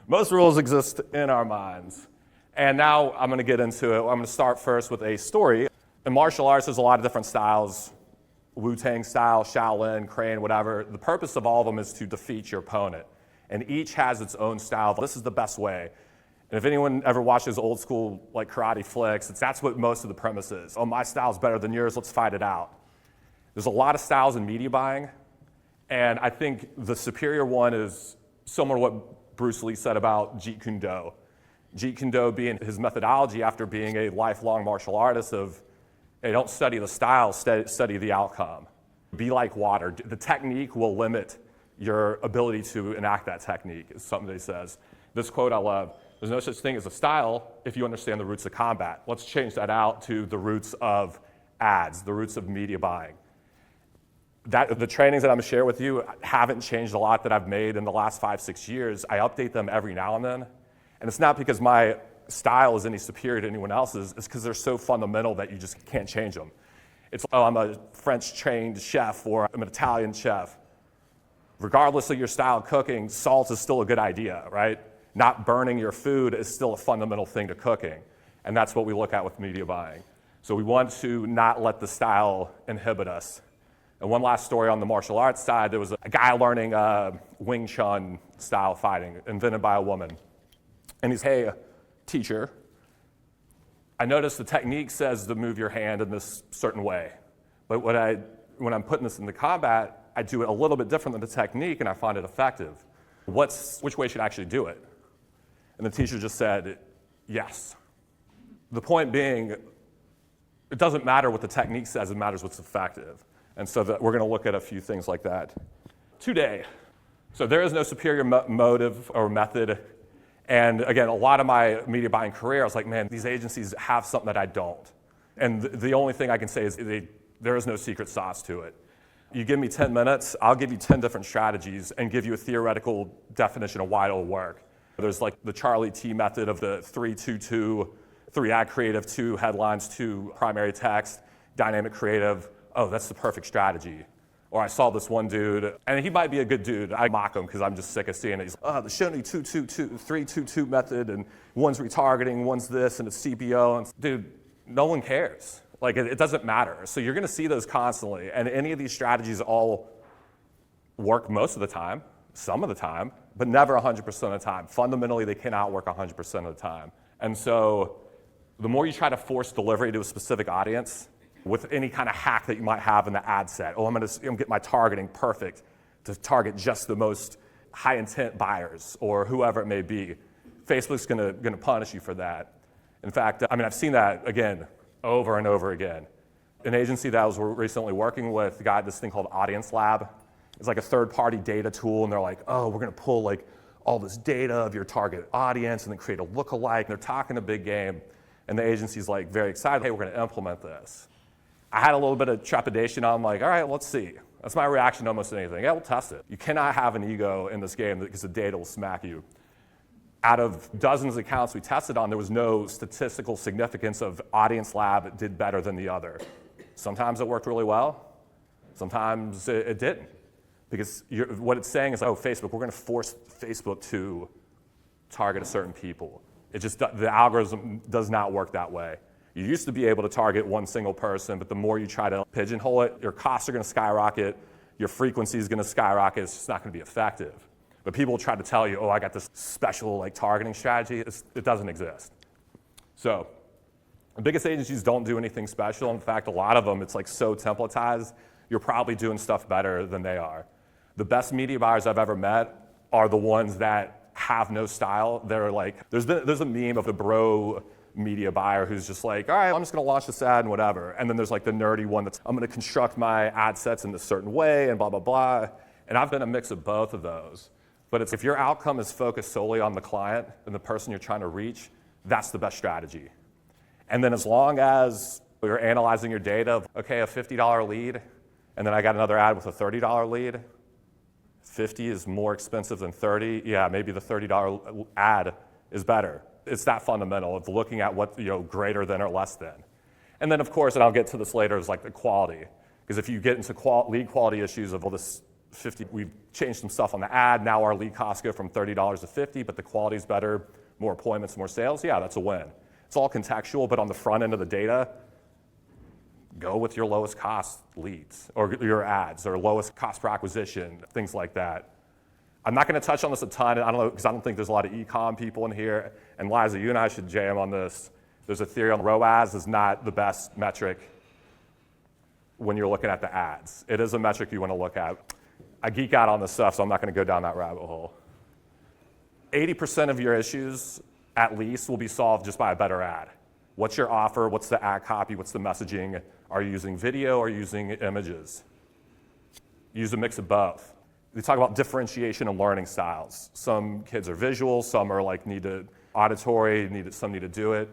Most rules exist in our minds. And now I'm going to get into it. I'm going to start first with a story. In martial arts, there's a lot of different styles. Wu-Tang style, Shaolin, Crane, whatever. The purpose of all of them is to defeat your opponent. And each has its own style. This is the best way. And if anyone ever watches old school like karate flicks, that's what most of the premise is. Oh, my style's better than yours, let's fight it out. There's a lot of styles in media buying. And I think the superior one is similar to what Bruce Lee said about Jeet Kune Do. Jeet Kune Do being his methodology after being a lifelong martial artist of, hey, don't study the style, study the outcome. Be like water. The technique will limit your ability to enact that technique, is something that he says. This quote I love, there's no such thing as a style if you understand the roots of combat. Let's change that out to the roots of ads, the roots of media buying. The trainings that I'm gonna share with you haven't changed a lot that I've made in the last 5-6 years. I update them every now and then. And it's not because my style is any superior to anyone else's, it's because they're so fundamental that you just can't change them. It's, oh, I'm a French trained chef or I'm an Italian chef. Regardless of your style of cooking, salt is still a good idea, right? Not burning your food is still a fundamental thing to cooking. And that's what we look at with media buying. So we want to not let the style inhibit us. And one last story on the martial arts side, there was a guy learning Wing Chun style fighting, invented by a woman. And he's, hey, teacher, I noticed the technique says to move your hand in this certain way. But when I'm putting this into combat, I do it a little bit different than the technique and I find it effective. Which way should I actually do it? And the teacher just said, yes. The point being, it doesn't matter what the technique says, it matters what's effective. And so we're going to look at a few things like that today. So there is no superior motive or method. And again, a lot of my media buying career, I was like, man, these agencies have something that I don't. And the only thing I can say is there is no secret sauce to it. You give me 10 minutes, I'll give you 10 different strategies and give you a theoretical definition of why it'll work. There's like the Charlie T method of the 3-2-2, 3 ad creative, 2 headlines, 2 primary text, dynamic creative. Oh, that's the perfect strategy. Or I saw this one dude, and he might be a good dude. I mock him because I'm just sick of seeing it. He's like, oh, the Shoney 2-2-2, 3-2-2 method, and one's retargeting, one's this, and it's CPO. And dude, no one cares. Like, it doesn't matter. So you're going to see those constantly. And any of these strategies all work most of the time, some of the time, but never 100% of the time. Fundamentally, they cannot work 100% of the time. And so the more you try to force delivery to a specific audience with any kind of hack that you might have in the ad set, oh, I'm going to get my targeting perfect to target just the most high-intent buyers or whoever it may be, Facebook's going to punish you for that. In fact, I mean, I've seen that, again, over and over again. An agency that I was recently working with got this thing called Audience Lab. It's like a third-party data tool, and they're like, oh, we're going to pull like all this data of your target audience and then create a lookalike. And they're talking a big game, and the agency's like very excited, hey, we're going to implement this. I had a little bit of trepidation. I'm like, all right, let's see. That's my reaction to almost anything. Yeah, we'll test it. You cannot have an ego in this game because the data will smack you. Out of dozens of accounts we tested on, there was no statistical significance of Audience Lab did better than the other. Sometimes it worked really well. Sometimes it didn't. Because what it's saying is, oh, Facebook, we're going to force Facebook to target a certain people. The algorithm does not work that way. You used to be able to target one single person, but the more you try to pigeonhole it, your costs are going to skyrocket, your frequency is going to skyrocket, it's just not going to be effective. But people try to tell you, oh, I got this special like targeting strategy. It doesn't exist. So the biggest agencies don't do anything special. In fact, a lot of them, it's like so templatized, you're probably doing stuff better than they are. The best media buyers I've ever met are the ones that have no style. They're like, there's a meme of the bro media buyer who's just like, all right, I'm just going to launch this ad and whatever. And then there's like the nerdy one that's, I'm going to construct my ad sets in a certain way and blah, blah, blah. And I've been a mix of both of those. But if your outcome is focused solely on the client and the person you're trying to reach, that's the best strategy. And then as long as you're analyzing your data of, okay, a $50 lead, and then I got another ad with a $30 lead, 50 is more expensive than 30. Yeah, maybe the $30 ad is better. It's that fundamental of looking at what, greater than or less than. And then, of course, and I'll get to this later, is like the quality. Because if you get into lead quality issues of, well, this 50. We've changed some stuff on the ad. Now our lead costs go from $30 to $50, but the quality's better, more appointments, more sales. Yeah, that's a win. It's all contextual, but on the front end of the data, go with your lowest cost leads or your ads or lowest cost per acquisition, things like that. I'm not going to touch on this a ton, I don't know, because I don't think there's a lot of e-com people in here. And Liza, you and I should jam on this. There's a theory on ROAS is not the best metric when you're looking at the ads. It is a metric you want to look at. I geek out on this stuff, so I'm not going to go down that rabbit hole. 80% of your issues, at least, will be solved just by a better ad. What's your offer? What's the ad copy? What's the messaging? Are you using video? Are you using images? Use a mix of both. We talk about differentiation and learning styles. Some kids are visual, some are like auditory, some need to do it.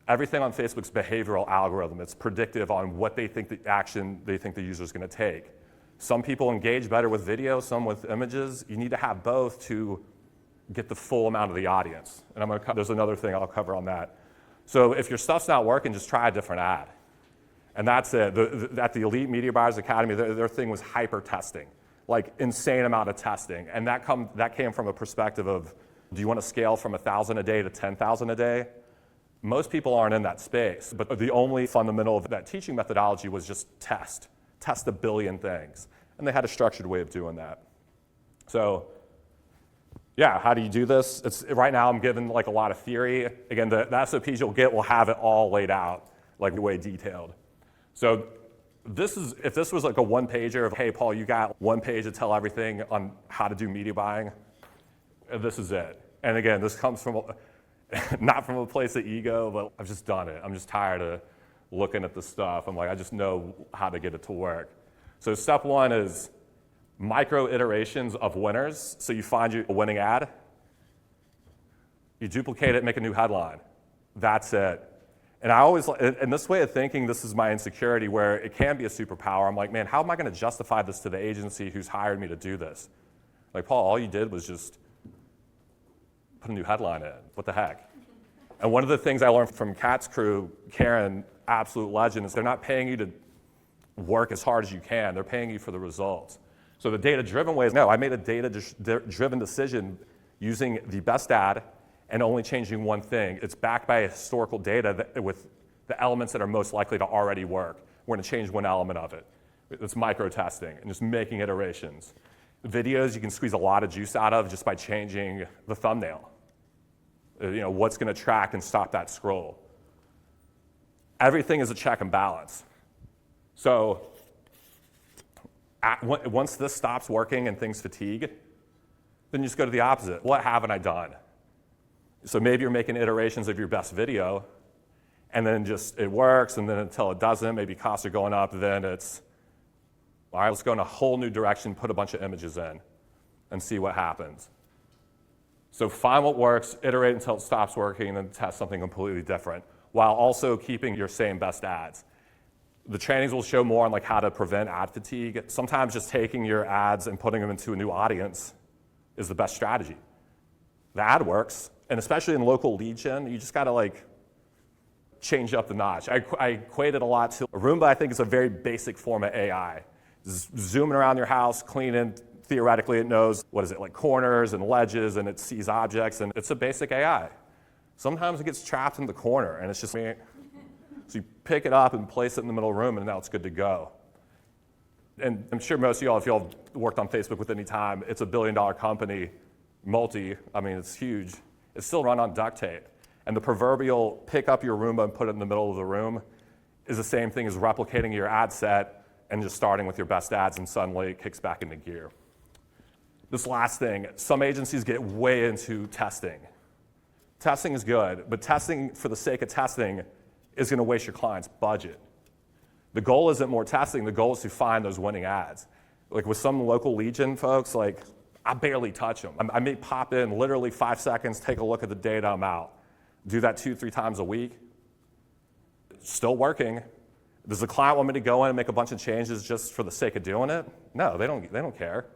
Everything on Facebook's behavioral algorithm. It's predictive on what they think the action they think the user is going to take. Some people engage better with video, some with images. You need to have both to get the full amount of the audience. And there's another thing I'll cover on that. So if your stuff's not working, just try a different ad. And that's it. At the Elite Media Buyers Academy, their thing was hyper testing, like insane amount of testing. And that came from a perspective of, do you want to scale from 1,000 a day to 10,000 a day? Most people aren't in that space, but the only fundamental of that teaching methodology was just test a billion things. And they had a structured way of doing that. So yeah, how do you do this? Right now I'm giving like a lot of theory. Again, the SOPs you'll get will have it all laid out, like way detailed. So if this was like a one-pager of, hey, Paul, you got one page to tell everything on how to do media buying, this is it. And again, this comes from, not from a place of ego, but I've just done it. I'm just tired of looking at the stuff. I'm like, I just know how to get it to work. So step one is micro iterations of winners. So you find a winning ad, you duplicate it, make a new headline. That's it. And I always, in this way of thinking, this is my insecurity where it can be a superpower. I'm like, man, how am I going to justify this to the agency who's hired me to do this? Like, Paul, all you did was just put a new headline in. What the heck? And one of the things I learned from Kat's crew, Karen, absolute legend, is they're not paying you to work as hard as you can. They're paying you for the results. So the data-driven way is, no, I made a data-driven decision using the best ad and only changing one thing. It's backed by historical data with the elements that are most likely to already work. We're going to change one element of it. It's micro-testing and just making iterations. Videos you can squeeze a lot of juice out of just by changing the thumbnail. What's going to track and stop that scroll. Everything is a check and balance. So once this stops working and things fatigue, then you just go to the opposite. What haven't I done? So maybe you're making iterations of your best video, and then just it works, and then until it doesn't, maybe costs are going up, then it's, all right, let's go in a whole new direction, put a bunch of images in, and see what happens. So find what works, iterate until it stops working, and then test something completely different, while also keeping your same best ads. The trainings will show more on like how to prevent ad fatigue. Sometimes just taking your ads and putting them into a new audience is the best strategy. The ad works, and especially in local lead gen, you just gotta like change up the notch. I equate it a lot to Roomba. I think is a very basic form of AI. Zooming around your house, cleaning, theoretically it knows, like corners and ledges, and it sees objects, and it's a basic AI. Sometimes it gets trapped in the corner, and it's just me. So you pick it up and place it in the middle of the room, and now it's good to go. And I'm sure most of y'all, if y'all worked on Facebook with any time, it's a $1 billion company, it's huge. It's still run on duct tape. And the proverbial pick up your Roomba and put it in the middle of the room is the same thing as replicating your ad set and just starting with your best ads, and suddenly it kicks back into gear. This last thing, some agencies get way into testing. Testing is good, but testing for the sake of testing is going to waste your client's budget. The goal isn't more testing, the goal is to find those winning ads. Like with some local lead gen folks, like I barely touch them. I may pop in literally 5 seconds, take a look at the data, I'm out. Do that 2-3 times a week. Still working. Does the client want me to go in and make a bunch of changes just for the sake of doing it? No, they don't care.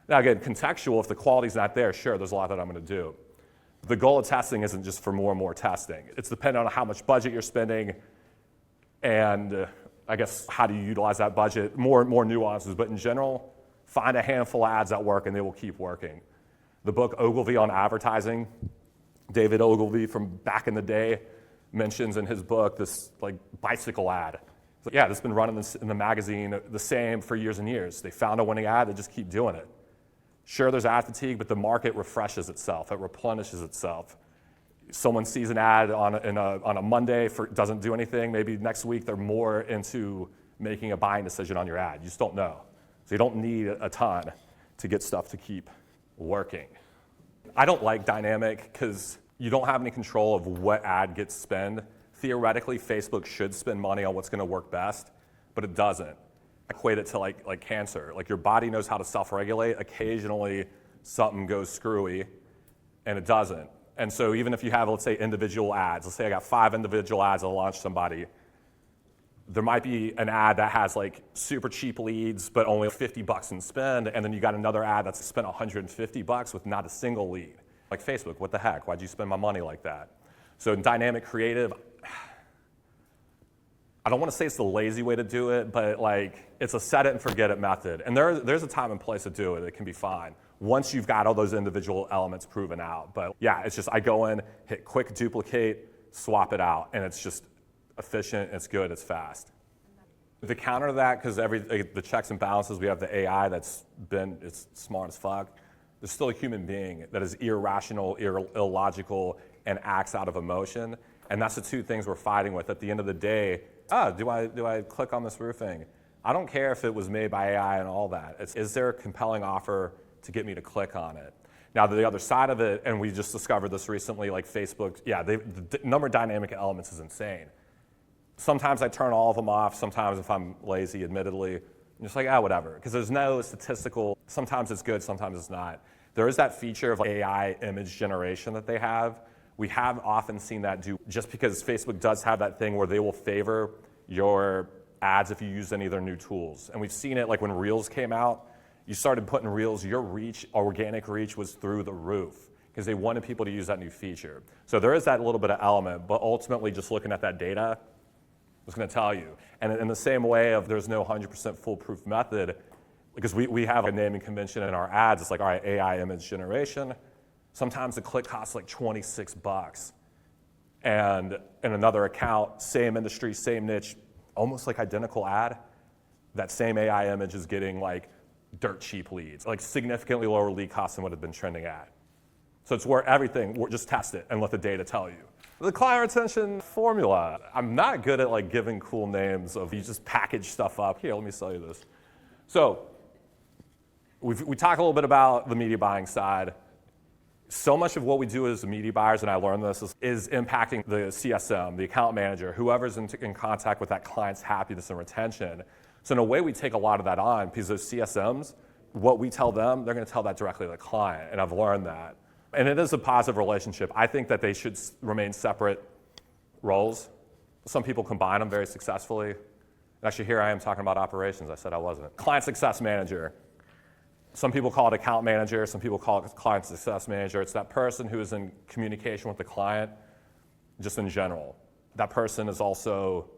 Now again, contextual, if the quality's not there, sure, there's a lot that I'm going to do. The goal of testing isn't just for more and more testing. It's dependent on how much budget you're spending and I guess how do you utilize that budget, more nuances. But in general, Find a handful of ads that work and they will keep working. The book Ogilvy on Advertising, David Ogilvy from back in the day mentions in his book this like bicycle ad. So, yeah, this has been running in the magazine the same for years and years. They found a winning ad, they just keep doing it. Sure, there's ad fatigue, but the market refreshes itself, it replenishes itself. Someone sees an ad on a Monday, doesn't do anything, maybe next week they're more into making a buying decision on your ad. You just don't know. So you don't need a ton to get stuff to keep working. I don't like dynamic because you don't have any control of what ad gets spent. Theoretically, Facebook should spend money on what's going to work best, but it doesn't. I equate it to like cancer. Like your body knows how to self-regulate. Occasionally, something goes screwy, and it doesn't. And so even if you have, let's say, individual ads, let's say I got 5 individual ads I'll launch somebody, there might be an ad that has like super cheap leads, but only $50 in spend, and then you got another ad that's spent $150 with not a single lead. Like Facebook, what the heck? Why'd you spend my money like that? So in dynamic creative, I don't want to say it's the lazy way to do it, but like it's a set it and forget it method. And there's a time and place to do it. It can be fine once you've got all those individual elements proven out. But yeah, it's just I go in, hit quick duplicate, swap it out, and it's just efficient, it's good, it's fast. The counter to that, because the checks and balances, we have the AI it's smart as fuck. There's still a human being that is irrational, illogical, and acts out of emotion. And that's the two things we're fighting with. At the end of the day, do I click on this roofing? I don't care if it was made by AI and all that. Is there a compelling offer to get me to click on it? Now, the other side of it, and we just discovered this recently, like Facebook, the number of dynamic elements is insane. Sometimes I turn all of them off. Sometimes if I'm lazy, admittedly, I'm just like, whatever. Because there's no statistical, sometimes it's good, sometimes it's not. There is that feature of like AI image generation that they have. We have often seen that do, just because Facebook does have that thing where they will favor your ads if you use any of their new tools. And we've seen it like when Reels came out, you started putting Reels, your reach, organic reach was through the roof because they wanted people to use that new feature. So there is that little bit of element, but ultimately just looking at that data, was going to tell you. And in the same way of there's no 100% foolproof method, because we have a naming convention in our ads, it's like, all right, AI image generation. Sometimes the click costs like $26. And in another account, same industry, same niche, almost like identical ad, that same AI image is getting like dirt cheap leads, like significantly lower lead costs than what had been trending at. So it's where everything, just test it and let the data tell you. The client retention formula. I'm not good at like giving cool names of you just package stuff up. Here, let me sell you this. So we talk a little bit about the media buying side. So much of what we do as media buyers, and I learned this, is impacting the CSM, the account manager, whoever's in contact with that client's happiness and retention. So in a way, we take a lot of that on because those CSMs, what we tell them, they're going to tell that directly to the client, and I've learned that. And it is a positive relationship. I think that they should remain separate roles. Some people combine them very successfully. Actually, here I am talking about operations. I said I wasn't. Client success manager. Some people call it account manager. Some people call it client success manager. It's that person who is in communication with the client, just in general. That person is also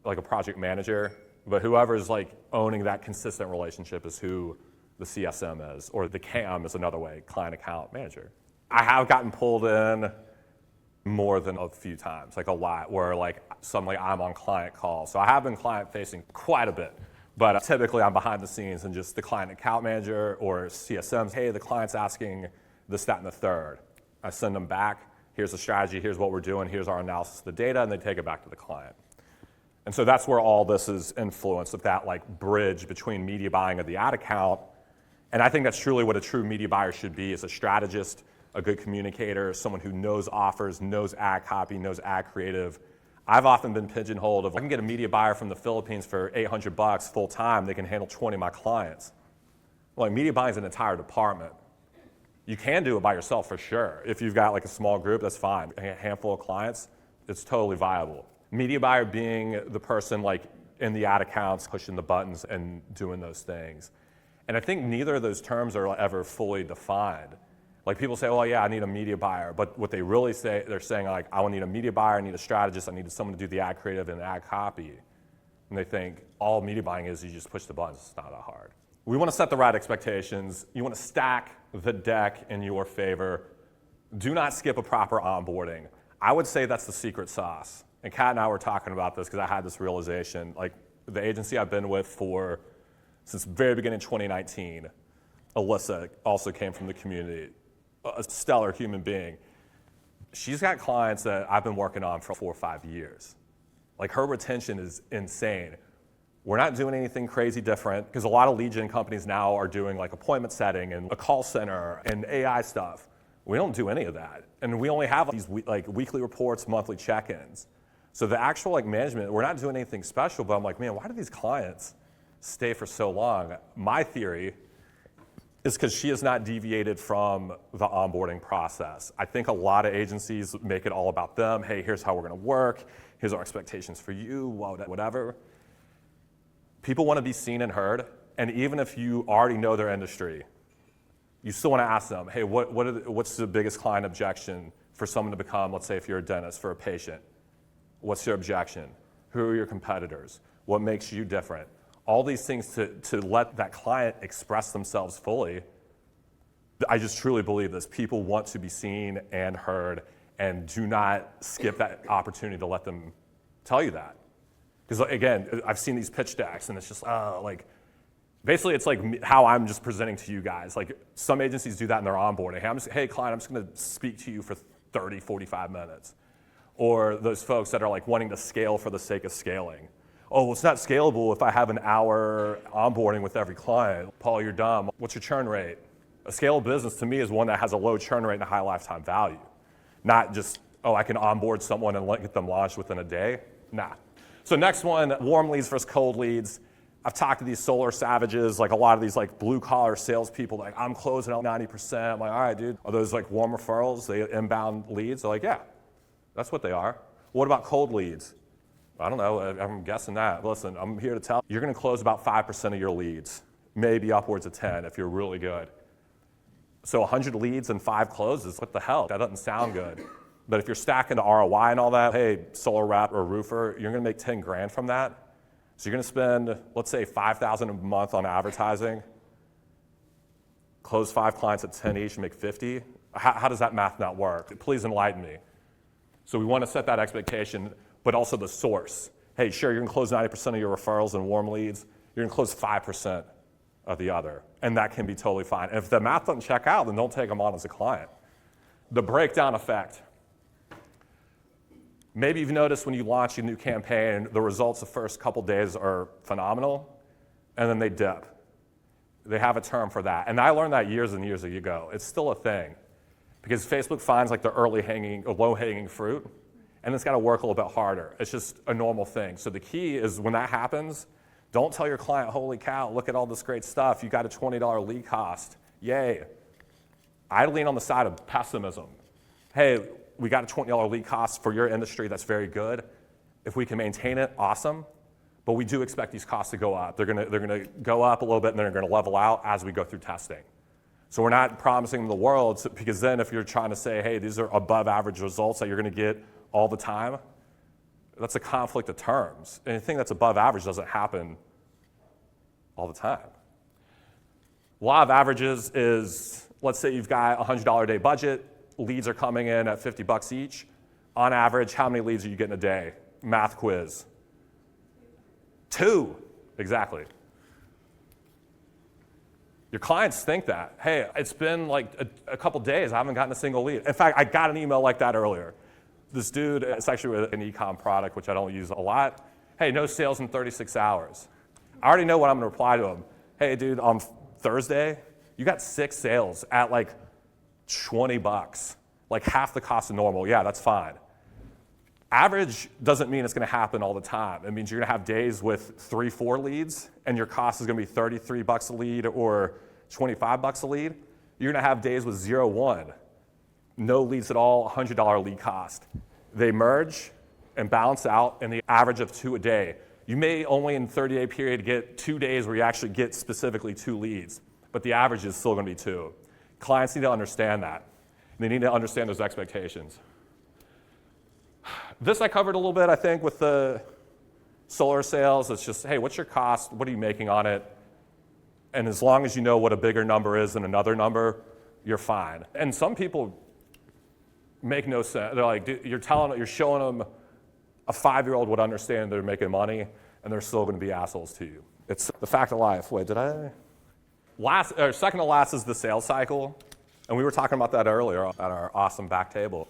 like a project manager, but whoever's like owning that consistent relationship is who the CSM is, or the CAM is another way, client account manager. I have gotten pulled in more than a few times, like a lot, where like suddenly I'm on client calls. So I have been client facing quite a bit, but typically I'm behind the scenes and just the client account manager or CSMs, hey, the client's asking this, that, and the third. I send them back, here's the strategy, here's what we're doing, here's our analysis of the data, and they take it back to the client. And so that's where all this is influenced, of that like bridge between media buying of the ad account. And I think that's truly what a true media buyer should be, is a strategist, a good communicator, someone who knows offers, knows ad copy, knows ad creative. I've often been pigeonholed of, I can get a media buyer from the Philippines for $800 full time, they can handle 20 of my clients. Well, like media buying is an entire department. You can do it by yourself for sure. If you've got like a small group, that's fine. A handful of clients, it's totally viable. Media buyer being the person like in the ad accounts, pushing the buttons and doing those things. And I think neither of those terms are ever fully defined. Like people say, oh yeah, I need a media buyer. But what they really say, they're saying like, I need a media buyer, I need a strategist, I need someone to do the ad creative and ad copy. And they think all media buying is you just push the buttons, it's not that hard. We want to set the right expectations. You want to stack the deck in your favor. Do not skip a proper onboarding. I would say that's the secret sauce. And Kat and I were talking about this because I had this realization. Like the agency I've been with since the very beginning of 2019, Alyssa also came from the community, a stellar human being. She's got clients that I've been working on for 4 or 5 years. Like her retention is insane. We're not doing anything crazy different because a lot of lead gen companies now are doing like appointment setting and a call center and AI stuff. We don't do any of that. And we only have these like weekly reports, monthly check-ins. So the actual like management, we're not doing anything special, but I'm like, man, why do these clients stay for so long? My theory is because she has not deviated from the onboarding process. I think a lot of agencies make it all about them. Hey, here's how we're gonna work. Here's our expectations for you, whatever. People wanna be seen and heard, and even if you already know their industry, you still wanna ask them, hey, what's the biggest client objection for someone to become, let's say if you're a dentist, for a patient? What's your objection? Who are your competitors? What makes you different? All these things to let that client express themselves fully. I just truly believe this. People want to be seen and heard, and do not skip that opportunity to let them tell you that. Because again, I've seen these pitch decks, and it's just basically it's like how I'm just presenting to you guys. Like some agencies do that in their onboarding. Hey client, I'm just gonna speak to you for 30, 45 minutes. Or those folks that are like wanting to scale for the sake of scaling. Oh, well, it's not scalable if I have an hour onboarding with every client. Paul, you're dumb. What's your churn rate? A scalable business to me is one that has a low churn rate and a high lifetime value. Not just, oh, I can onboard someone and get them launched within a day. Nah. So next one, warm leads versus cold leads. I've talked to these solar savages, like a lot of these like blue collar salespeople, like I'm closing out 90%. I'm like, all right, dude, are those like warm referrals, they inbound leads? They're like, yeah, that's what they are. What about cold leads? I don't know, I'm guessing that. Listen, I'm here to tell you, you're gonna close about 5% of your leads, maybe upwards of 10 if you're really good. So 100 leads and 5 closes, what the hell? That doesn't sound good. But if you're stacking the ROI and all that, hey, solar rep or roofer, you're gonna make 10 grand from that. So you're gonna spend, let's say $5,000 a month on advertising, close 5 clients at 10 each and make 50. How does that math not work? Please enlighten me. So we wanna set that expectation, but also the source. Hey, sure, you're gonna close 90% of your referrals and warm leads. You're gonna close 5% of the other, and that can be totally fine. And if the math doesn't check out, then don't take them on as a client. The breakdown effect. Maybe you've noticed when you launch a new campaign, the results the first couple days are phenomenal, and then they dip. They have a term for that. And I learned that years and years ago. It's still a thing, because Facebook finds like the low-hanging fruit, and it's got to work a little bit harder. It's just a normal thing. So the key is when that happens, don't tell your client, holy cow, look at all this great stuff. You got a $20 lead cost. Yay. I lean on the side of pessimism. Hey, we got a $20 lead cost for your industry. That's very good. If we can maintain it, awesome. But we do expect these costs to go up. They're gonna go up a little bit, and then they're gonna level out as we go through testing. So we're not promising them the world, because then if you're trying to say, hey, these are above average results that you're gonna get all the time, that's a conflict of terms. Anything that's above average doesn't happen all the time. Law of averages is, let's say you've got a $100 a day budget, leads are coming in at $50 each. On average, how many leads are you getting a day? Math quiz. 2, exactly. Your clients think that. Hey, it's been like a couple days, I haven't gotten a single lead. In fact, I got an email like that earlier. This dude, it's actually an e-com product, which I don't use a lot. Hey, no sales in 36 hours. I already know what I'm gonna reply to him. Hey, dude, on Thursday, you got 6 sales at like $20, like half the cost of normal. Yeah, that's fine. Average doesn't mean it's gonna happen all the time. It means you're gonna have days with 3, 4 leads, and your cost is gonna be $33 a lead or $25 a lead. You're gonna have days with 0, 1. No leads at all, $100 lead cost. They merge and balance out in the average of 2 a day. You may only in 30-day period get 2 days where you actually get specifically 2 leads, but the average is still gonna be 2. Clients need to understand that. They need to understand those expectations. This I covered a little bit, I think, with the solar sales. It's just, hey, what's your cost? What are you making on it? And as long as you know what a bigger number is than another number, you're fine. And some people make no sense. They're like, you're showing them a 5-year-old would understand they're making money, and they're still going to be assholes to you. It's the fact of life. Wait, second to last is the sales cycle. And we were talking about that earlier at our awesome back table.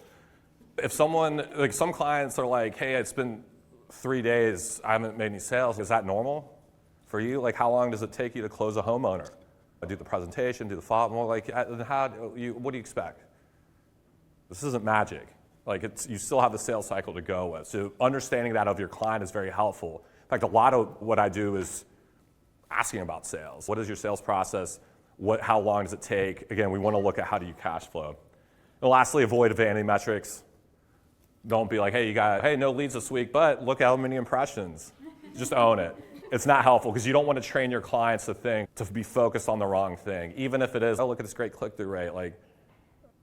If someone, like some clients are like, hey, it's been 3 days, I haven't made any sales. Is that normal for you? Like, how long does it take you to close a homeowner? Do the presentation, do the follow-up, like, what do you expect? This isn't magic. Like, you still have the sales cycle to go with. So understanding that of your client is very helpful. In fact, a lot of what I do is asking about sales. What is your sales process? How long does it take? Again, we want to look at how do you cash flow. And lastly, avoid vanity metrics. Don't be like, hey, no leads this week, but look how many impressions. Just own it. It's not helpful because you don't want to train your clients to be focused on the wrong thing. Even if it is, oh, look at this great click-through rate. Like,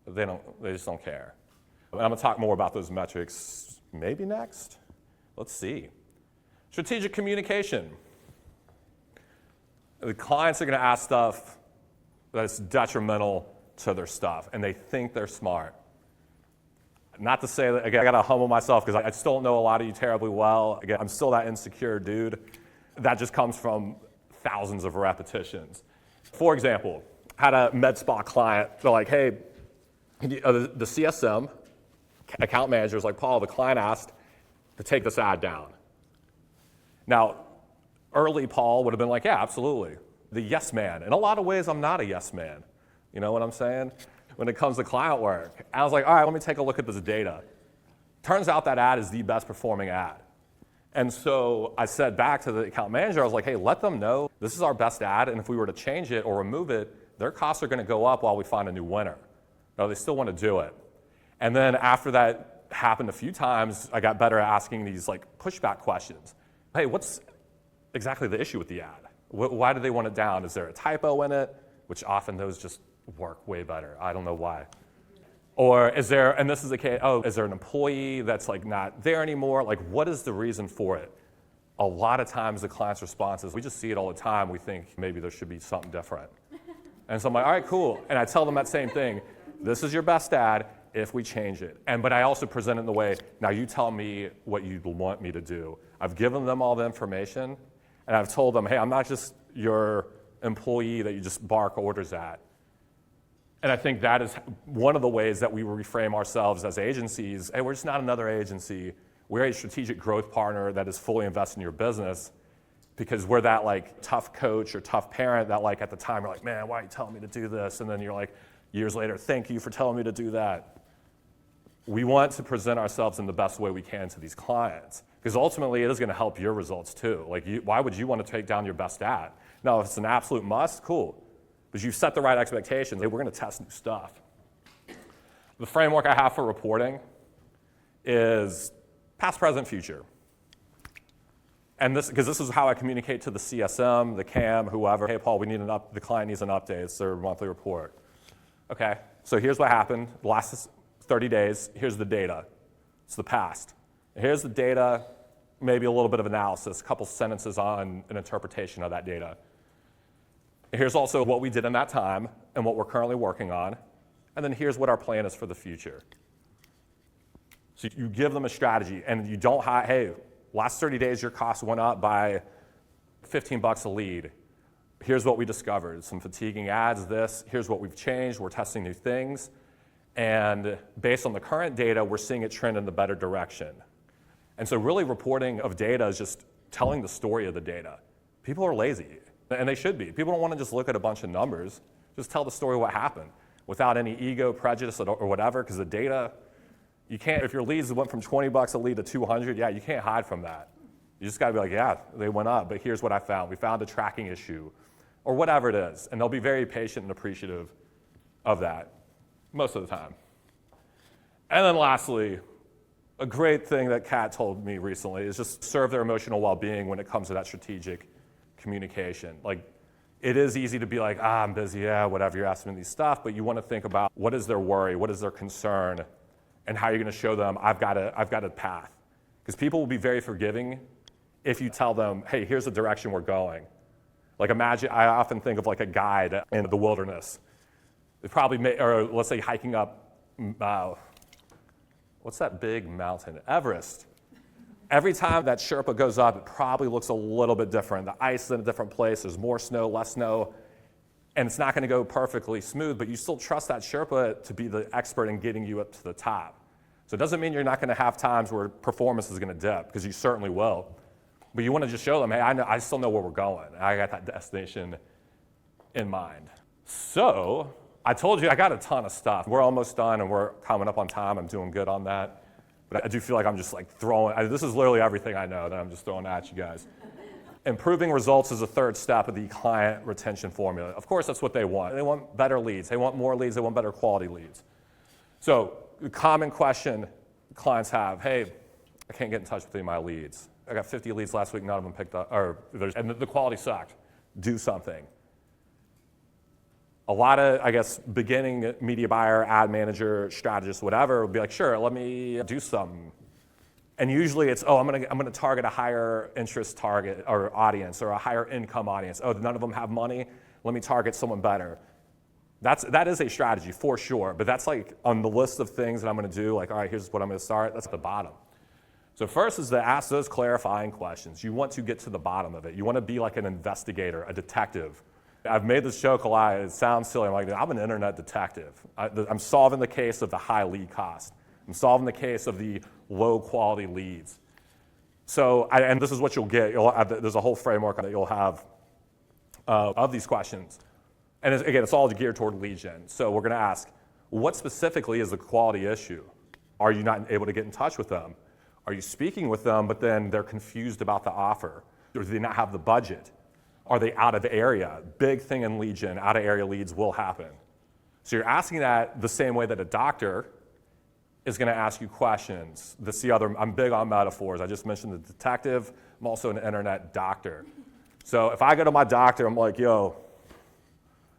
they just don't care. And I'm going to talk more about those metrics maybe next. Let's see. Strategic communication. The clients are going to ask stuff that's detrimental to their stuff, and they think they're smart. Not to say that, again, I got to humble myself because I still don't know a lot of you terribly well. Again, I'm still that insecure dude. That just comes from thousands of repetitions. For example, had a med spa client. They're like, hey, the CSM, account manager, is like, Paul, the client asked to take this ad down. Now, early Paul would have been like, yeah, absolutely. The yes man. In a lot of ways, I'm not a yes man. You know what I'm saying? When it comes to client work. I was like, all right, let me take a look at this data. Turns out that ad is the best performing ad. And so I said back to the account manager, I was like, hey, let them know this is our best ad, and if we were to change it or remove it, their costs are going to go up while we find a new winner. No, they still want to do it. And then after that happened a few times, I got better at asking these like pushback questions. Hey, what's exactly the issue with the ad? Why do they want it down? Is there a typo in it? Which often those just work way better. I don't know why. Or is there, and this is the case, is there an employee that's like not there anymore? Like, what is the reason for it? A lot of times the client's response is, we just see it all the time. We think maybe there should be something different. And so I'm like, all right, cool. And I tell them that same thing. This is your best ad if we change it. But I also present it in the way, now you tell me what you want me to do. I've given them all the information, and I've told them, hey, I'm not just your employee that you just bark orders at. And I think that is one of the ways that we reframe ourselves as agencies. Hey, we're just not another agency. We're a strategic growth partner that is fully invested in your business, because we're that like tough coach or tough parent that like at the time you're like, man, why are you telling me to do this? And then you're like, years later, thank you for telling me to do that. We want to present ourselves in the best way we can to these clients, because ultimately it is going to help your results too. Like, why would you want to take down your best ad? Now, if it's an absolute must, cool. But you've set the right expectations. Hey, we're going to test new stuff. The framework I have for reporting is past, present, future. And because this is how I communicate to the CSM, the CAM, whoever. Hey, Paul, the client needs an update. It's their monthly report. Okay, so here's what happened. The last 30 days, here's the data. It's the past. Here's the data, maybe a little bit of analysis, a couple sentences on an interpretation of that data. Here's also what we did in that time and what we're currently working on. And then here's what our plan is for the future. So you give them a strategy, and you don't hey, last 30 days your costs went up by $15 a lead. Here's what we discovered. Some fatiguing ads, here's what we've changed. We're testing new things. And based on the current data, we're seeing it trend in the better direction. And so really reporting of data is just telling the story of the data. People are lazy. And they should be. People don't want to just look at a bunch of numbers. Just tell the story of what happened without any ego, prejudice, or whatever, because the data, you can't, if your leads went from $20 a lead to 200, yeah, you can't hide from that. You just got to be like, yeah, they went up, but here's what I found. We found a tracking issue, or whatever it is. And they'll be very patient and appreciative of that most of the time. And then lastly, a great thing that Kat told me recently is just serve their emotional well-being when it comes to that strategic communication. Like, it is easy to be like, I'm busy, yeah, whatever, you're asking me these stuff, but you want to think about what is their worry, what is their concern, and how you're going to show them, I've got a path. Because people will be very forgiving if you tell them, hey, here's the direction we're going. Like imagine, I often think of like a guide in the wilderness. They probably or let's say hiking up, what's that big mountain? Everest. Every time that Sherpa goes up, it probably looks a little bit different. The ice is in a different place, there's more snow, less snow, and it's not gonna go perfectly smooth, but you still trust that Sherpa to be the expert in getting you up to the top. So it doesn't mean you're not gonna have times where performance is gonna dip, because you certainly will. But you wanna just show them, hey, I still know where we're going. I got that destination in mind. So, I told you I got a ton of stuff. We're almost done and we're coming up on time. I'm doing good on that. But I do feel like I'm just like this is literally everything I know that I'm just throwing at you guys. Improving results is a third step of the client retention formula. Of course, that's what they want. They want better leads. They want more leads. They want better quality leads. So the common question clients have, hey, I can't get in touch with any of my leads. I got 50 leads last week, none of them picked up, and the quality sucked. Do something. A lot of, I guess, beginning media buyer, ad manager, strategist, whatever, would be like, sure, let me do something. And usually it's, I'm gonna target a higher interest target or audience or a higher income audience. Oh, none of them have money, let me target someone better. That is a strategy for sure, but that's like on the list of things that I'm gonna do, like, all right, here's what I'm gonna start, that's at the bottom. So first is to ask those clarifying questions. You want to get to the bottom of it. You wanna be like an investigator, a detective. I've made this joke a lot. It sounds silly. I'm like, I'm an internet detective. I'm solving the case of the high lead cost. I'm solving the case of the low quality leads. So, and this is what you'll get. There's a whole framework that you'll have of these questions. And again, it's all geared toward lead gen. So we're going to ask, what specifically is the quality issue? Are you not able to get in touch with them? Are you speaking with them, but then they're confused about the offer? Or do they not have the budget? Are they out of area? Big thing in lead gen, out of area leads will happen. So you're asking that the same way that a doctor is gonna ask you questions. I'm big on metaphors. I just mentioned the detective. I'm also an internet doctor. So if I go to my doctor, I'm like, yo,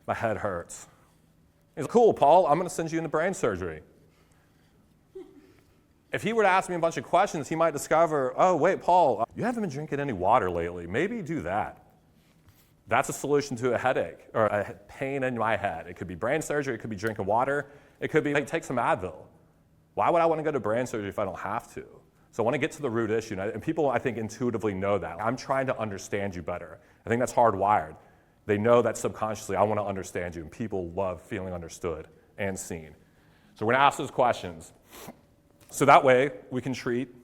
my head hurts. He's like, cool, Paul, I'm gonna send you into brain surgery. If he were to ask me a bunch of questions, he might discover, oh, wait, Paul, you haven't been drinking any water lately. Maybe do that. That's a solution to a headache or a pain in my head. It could be brain surgery, it could be drinking water, it could be like take some Advil. Why would I want to go to brain surgery if I don't have to? So I want to get to the root issue, and people I think intuitively know that. I'm trying to understand you better. I think that's hardwired. They know that subconsciously, I want to understand you, and people love feeling understood and seen. So we're going to ask those questions. So that way we can treat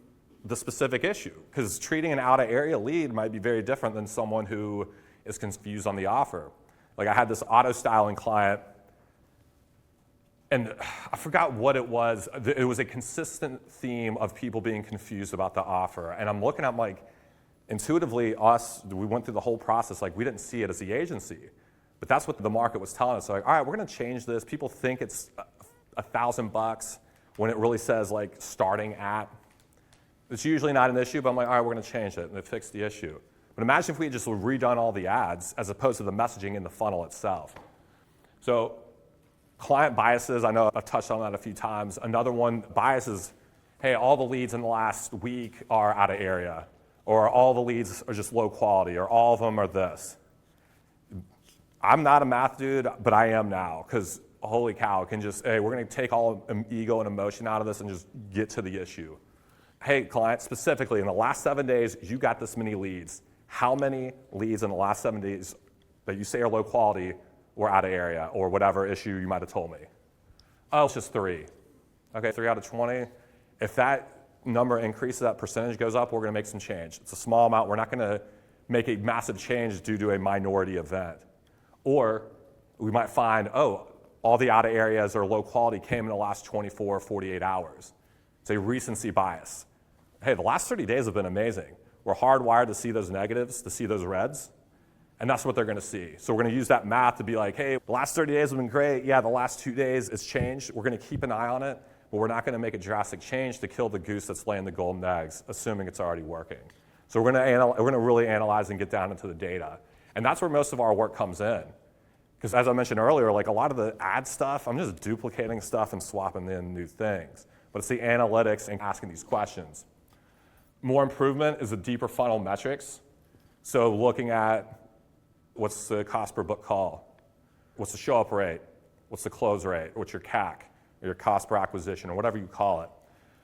the specific issue, because treating an out-of-area lead might be very different than someone who is confused on the offer. Like I had this auto styling client, and I forgot what it was. It was a consistent theme of people being confused about the offer. And I'm looking at like, intuitively we went through the whole process, like we didn't see it as the agency. But that's what the market was telling us. So like, all right, we're gonna change this. People think it's $1,000 when it really says like starting at. It's usually not an issue, but I'm like, all right, we're gonna change it, and it fixed the issue. But imagine if we had just redone all the ads as opposed to the messaging in the funnel itself. So client biases, I know I've touched on that a few times. Another one, bias is, hey, all the leads in the last week are out of area, or all the leads are just low quality, or all of them are this. I'm not a math dude, but I am now, because holy cow, it can just, hey, we're gonna take all ego and emotion out of this and just get to the issue. Hey, client, specifically, in the last 7 days, you got this many leads. How many leads in the last 7 days that you say are low quality were out of area, or whatever issue you might have told me? Oh, it's just 3. Okay, 3 out of 20. If that number increases, that percentage goes up, we're gonna make some change. It's a small amount. We're not gonna make a massive change due to a minority event. Or we might find, oh, all the out of areas or low quality came in the last 24 or 48 hours. It's a recency bias. Hey, the last 30 days have been amazing. We're hardwired to see those negatives, to see those reds, and that's what they're gonna see. So we're gonna use that math to be like, hey, the last 30 days have been great. Yeah, the last 2 days it's changed. We're gonna keep an eye on it, but we're not gonna make a drastic change to kill the goose that's laying the golden eggs, assuming it's already working. So we're gonna really analyze and get down into the data. And that's where most of our work comes in. Because as I mentioned earlier, like a lot of the ad stuff, I'm just duplicating stuff and swapping in new things. But it's the analytics and asking these questions. More improvement is the deeper funnel metrics. So looking at What's the cost per book call? What's the show-up rate? What's the close rate? What's your CAC, or your cost per acquisition, or whatever you call it?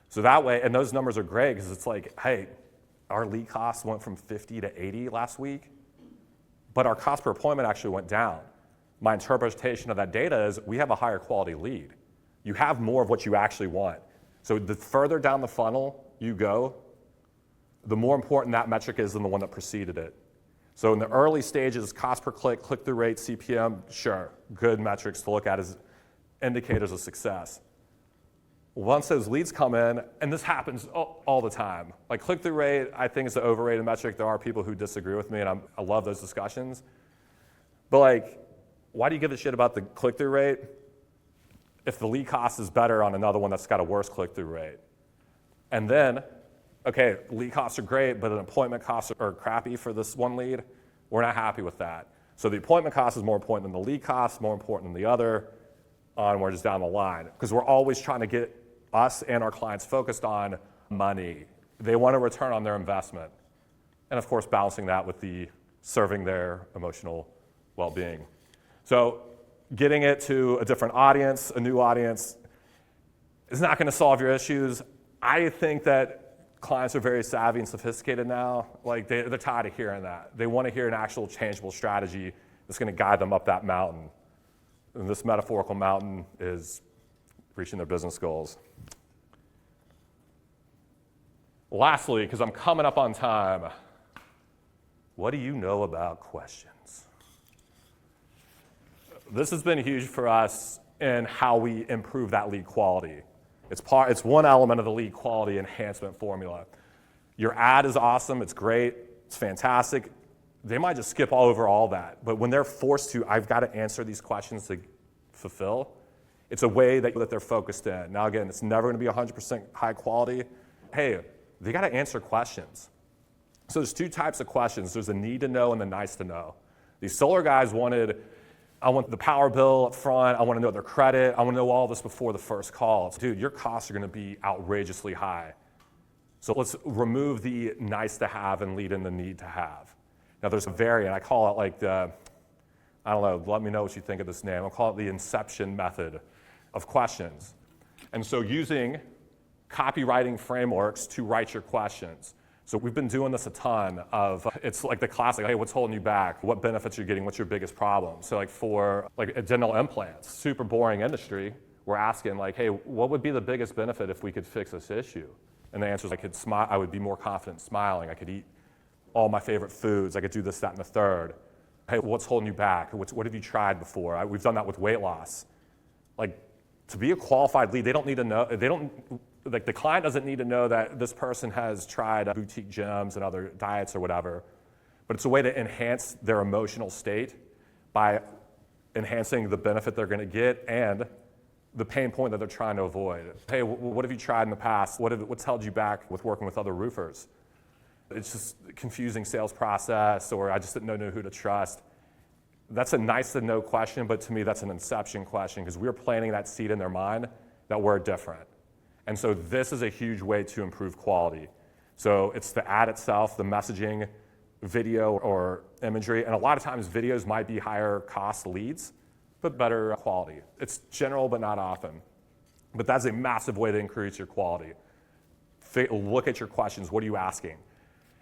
So that way, and those numbers are great because it's like, hey, our lead cost went from 50 to 80 last week, but our cost per appointment actually went down. My interpretation of that data is we have a higher quality lead. You have more of what you actually want. So the further down the funnel you go, the more important that metric is than the one that preceded it. So in the early stages, cost per click, click-through rate, CPM, sure, good metrics to look at as indicators of success. Once those leads come in, and this happens all the time, like click-through rate, I think is an overrated metric. There are people who disagree with me, and I love those discussions. But like, why do you give a shit about the click-through rate if the lead cost is better on another one that's got a worse click-through rate? And then, okay, lead costs are great, but an appointment costs are crappy for this one lead. We're not happy with that. So the appointment cost is more important than the lead cost, more important than the other, onwards down the line. Because we're always trying to get us and our clients focused on money. They want a return on their investment. And of course, balancing that with the serving their emotional well-being. So getting it to a different audience, a new audience, is not going to solve your issues. I think that clients are very savvy and sophisticated now. Like they're tired of hearing that. They want to hear an actual changeable strategy that's going to guide them up that mountain. And this metaphorical mountain is reaching their business goals. Lastly, because I'm coming up on time, what do you know about questions? This has been huge for us in how we improve that lead quality. It's one element of the lead quality enhancement formula. Your ad is awesome, it's great, it's fantastic. They might just skip all over all that, but when they're forced to, I've got to answer these questions to fulfill, it's a way that they're focused in. Now again, it's never going to be 100% high quality. Hey, they got to answer questions. So there's two types of questions. There's the need to know and the nice to know. These solar guys I want the power bill up front, I want to know their credit, I want to know all this before the first call. Dude, your costs are going to be outrageously high. So let's remove the nice to have and lead in the need to have. Now there's a variant, I call it like I don't know, let me know what you think of this name. I'll call it the inception method of questions. And so using copywriting frameworks to write your questions. So we've been doing this a ton it's like the classic, hey, what's holding you back? What benefits you're getting? What's your biggest problem? So like for like dental implants, super boring industry, we're asking like, hey, what would be the biggest benefit if we could fix this issue? And the answer is I could smile, I would be more confident smiling. I could eat all my favorite foods. I could do this, that, and the third. Hey, what's holding you back? What have you tried before? We've done that with weight loss. Like to be a qualified lead, they don't need to know, the client doesn't need to know that this person has tried boutique gyms and other diets or whatever, but it's a way to enhance their emotional state by enhancing the benefit they're going to get and the pain point that they're trying to avoid. Hey, what have you tried in the past? What's held you back with working with other roofers? It's just a confusing sales process, or I just didn't know who to trust. That's a nice to know question, but to me that's an inception question because we're planting that seed in their mind that we're different. And so this is a huge way to improve quality. So it's the ad itself, the messaging, video or imagery, and a lot of times videos might be higher cost leads, but better quality. It's general, but not often. But that's a massive way to increase your quality. Look at your questions, what are you asking?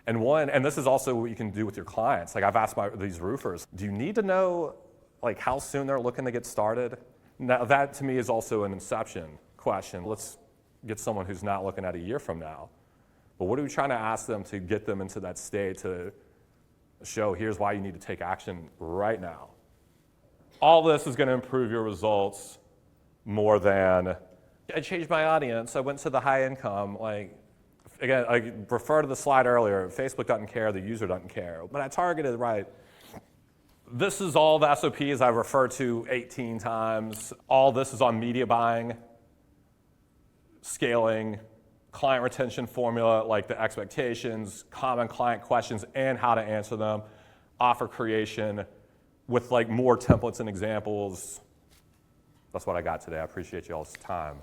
And this is also what you can do with your clients. Like I've asked these roofers, do you need to know like how soon they're looking to get started? Now that to me is also an inception question. Let's get someone who's not looking at a year from now. But what are we trying to ask them to get them into that state to show here's why you need to take action right now? All this is going to improve your results more than, I changed my audience, I went to the high income. Like, again, I refer to the slide earlier, Facebook doesn't care, the user doesn't care. But I targeted right. This is all the SOPs I've referred to 18 times. All this is on media buying, scaling, client retention formula, like the expectations, common client questions, and how to answer them, offer creation with like more templates and examples. That's what I got today. I appreciate y'all's time.